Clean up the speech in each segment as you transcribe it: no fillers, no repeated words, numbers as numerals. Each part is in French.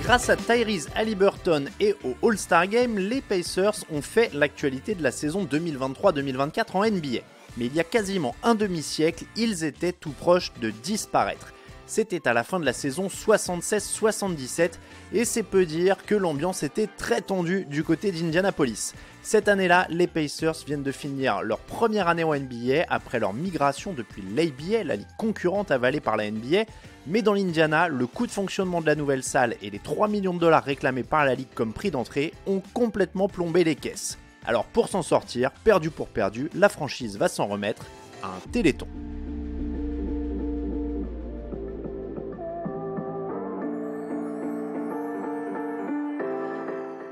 Grâce à Tyrese Haliburton et au All-Star Game, les Pacers ont fait l'actualité de la saison 2023-2024 en NBA. Mais il y a quasiment un demi-siècle, ils étaient tout proches de disparaître. C'était à la fin de la saison 76-77 et c'est peu dire que l'ambiance était très tendue du côté d'Indianapolis. Cette année-là, les Pacers viennent de finir leur première année en NBA après leur migration depuis l'ABA, la ligue concurrente avalée par la NBA. Mais dans l'Indiana, le coût de fonctionnement de la nouvelle salle et les 3 millions de dollars réclamés par la ligue comme prix d'entrée ont complètement plombé les caisses. Alors pour s'en sortir, perdu pour perdu, la franchise va s'en remettre à un téléthon.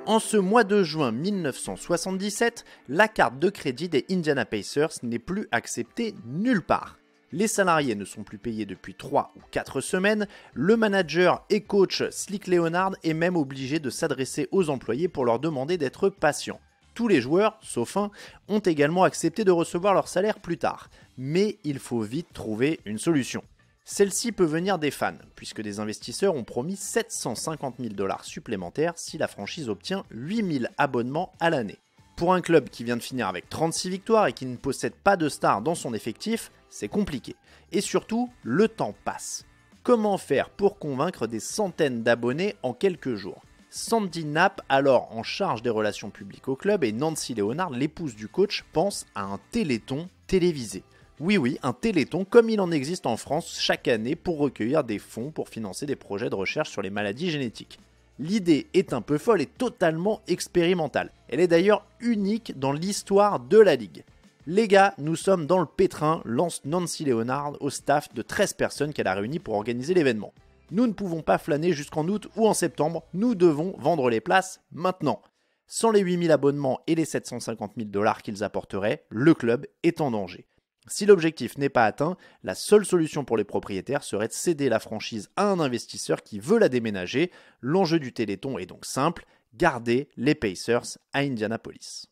En ce mois de juin 1977, la carte de crédit des Indiana Pacers n'est plus acceptée nulle part. Les salariés ne sont plus payés depuis 3 ou 4 semaines, le manager et coach Slick Leonard est même obligé de s'adresser aux employés pour leur demander d'être patients. Tous les joueurs, sauf un, ont également accepté de recevoir leur salaire plus tard. Mais il faut vite trouver une solution. Celle-ci peut venir des fans, puisque des investisseurs ont promis 750 000 $ supplémentaires si la franchise obtient 8000 abonnements à l'année. Pour un club qui vient de finir avec 36 victoires et qui ne possède pas de stars dans son effectif, c'est compliqué. Et surtout, le temps passe. Comment faire pour convaincre des centaines d'abonnés en quelques jours ? Sandy Knapp, alors en charge des relations publiques au club, et Nancy Leonard, l'épouse du coach, pensent à un téléthon télévisé. Oui, un téléthon comme il en existe en France chaque année pour recueillir des fonds pour financer des projets de recherche sur les maladies génétiques. L'idée est un peu folle et totalement expérimentale. Elle est d'ailleurs unique dans l'histoire de la Ligue. Les gars, nous sommes dans le pétrin, lance Nancy Leonard au staff de 13 personnes qu'elle a réunies pour organiser l'événement. Nous ne pouvons pas flâner jusqu'en août ou en septembre, nous devons vendre les places maintenant. Sans les 8000 abonnements et les 750 000 $ qu'ils apporteraient, le club est en danger. Si l'objectif n'est pas atteint, la seule solution pour les propriétaires serait de céder la franchise à un investisseur qui veut la déménager. L'enjeu du Téléthon est donc simple, garder les Pacers à Indianapolis.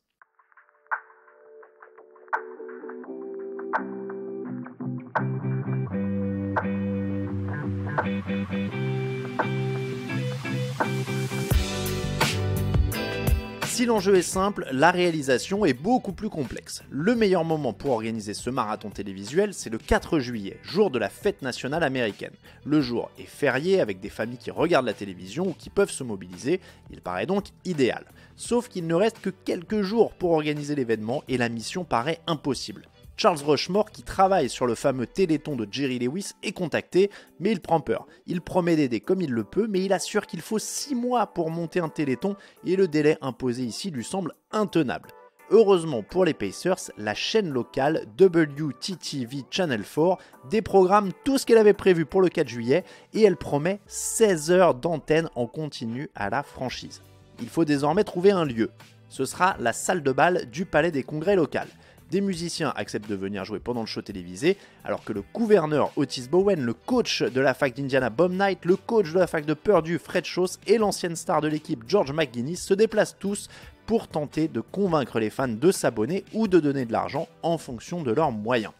Si l'enjeu est simple, la réalisation est beaucoup plus complexe. Le meilleur moment pour organiser ce marathon télévisuel, c'est le 4 juillet, jour de la fête nationale américaine. Le jour est férié avec des familles qui regardent la télévision ou qui peuvent se mobiliser, il paraît donc idéal. Sauf qu'il ne reste que quelques jours pour organiser l'événement et la mission paraît impossible. Charles Rushmore, qui travaille sur le fameux Téléthon de Jerry Lewis, est contacté, mais il prend peur. Il promet d'aider comme il le peut, mais il assure qu'il faut 6 mois pour monter un Téléthon et le délai imposé ici lui semble intenable. Heureusement pour les Pacers, la chaîne locale WTTV Channel 4 déprogramme tout ce qu'elle avait prévu pour le 4 juillet et elle promet 16 heures d'antenne en continu à la franchise. Il faut désormais trouver un lieu. Ce sera la salle de bal du Palais des Congrès local. Des musiciens acceptent de venir jouer pendant le show télévisé, alors que le gouverneur Otis Bowen, le coach de la fac d'Indiana Bob Knight, le coach de la fac de Purdue Fred Schoss et l'ancienne star de l'équipe George McGuinness se déplacent tous pour tenter de convaincre les fans de s'abonner ou de donner de l'argent en fonction de leurs moyens.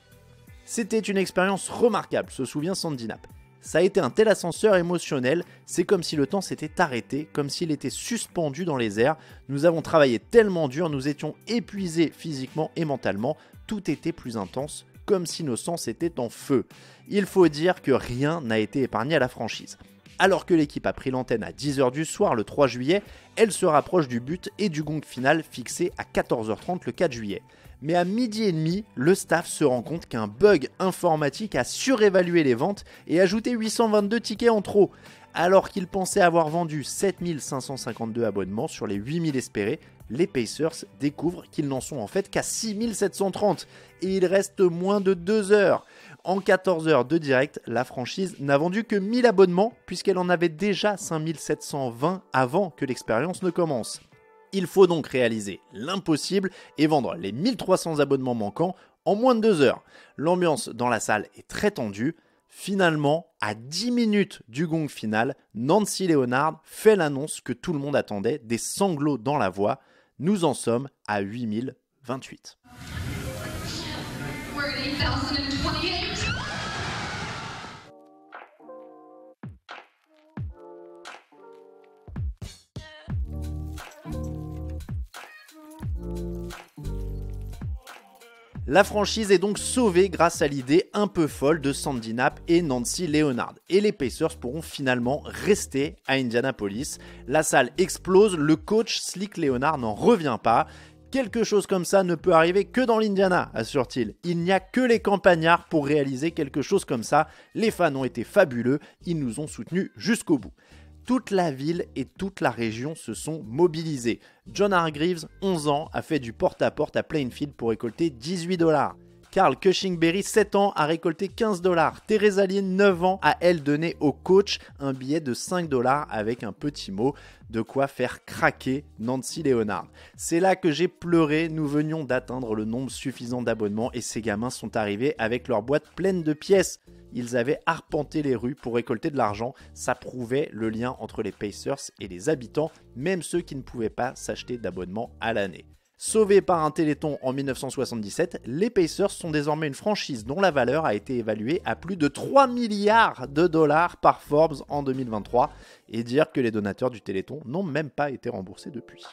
C'était une expérience remarquable, se souvient Sandy Knapp. Ça a été un tel ascenseur émotionnel, c'est comme si le temps s'était arrêté, comme s'il était suspendu dans les airs. Nous avons travaillé tellement dur, nous étions épuisés physiquement et mentalement, tout était plus intense, comme si nos sens étaient en feu. Il faut dire que rien n'a été épargné à la franchise. Alors que l'équipe a pris l'antenne à 10h du soir le 3 juillet, elle se rapproche du but et du gong final fixé à 14h30 le 4 juillet. Mais à 12h30, le staff se rend compte qu'un bug informatique a surévalué les ventes et ajouté 822 tickets en trop. Alors qu'ils pensaient avoir vendu 7552 abonnements sur les 8000 espérés, les Pacers découvrent qu'ils n'en sont en fait qu'à 6730 et il reste moins de 2 heures. En 14 heures de direct, la franchise n'a vendu que 1000 abonnements puisqu'elle en avait déjà 5720 avant que l'expérience ne commence. Il faut donc réaliser l'impossible et vendre les 1300 abonnements manquants en moins de 2 heures. L'ambiance dans la salle est très tendue. Finalement, à 10 minutes du gong final, Nancy Leonard fait l'annonce que tout le monde attendait, des sanglots dans la voix. Nous en sommes à 8028. We're at 8,028. La franchise est donc sauvée grâce à l'idée un peu folle de Sandy Knapp et Nancy Leonard. Et les Pacers pourront finalement rester à Indianapolis. La salle explose, le coach Slick Leonard n'en revient pas. Quelque chose comme ça ne peut arriver que dans l'Indiana, assure-t-il. Il n'y a que les campagnards pour réaliser quelque chose comme ça. Les fans ont été fabuleux, ils nous ont soutenus jusqu'au bout. Toute la ville et toute la région se sont mobilisés. John Hargreaves, 11 ans, a fait du porte-à-porte à Plainfield pour récolter $18. Carl Cushing-Berry, 7 ans, a récolté $15. Teresa Lynn, 9 ans, a elle donné au coach un billet de $5 avec un petit mot, de quoi faire craquer Nancy Leonard. C'est là que j'ai pleuré, nous venions d'atteindre le nombre suffisant d'abonnements et ces gamins sont arrivés avec leur boîte pleine de pièces. Ils avaient arpenté les rues pour récolter de l'argent, ça prouvait le lien entre les Pacers et les habitants, même ceux qui ne pouvaient pas s'acheter d'abonnement à l'année. Sauvés par un Téléthon en 1977, les Pacers sont désormais une franchise dont la valeur a été évaluée à plus de 3 milliards de dollars par Forbes en 2023, et dire que les donateurs du Téléthon n'ont même pas été remboursés depuis.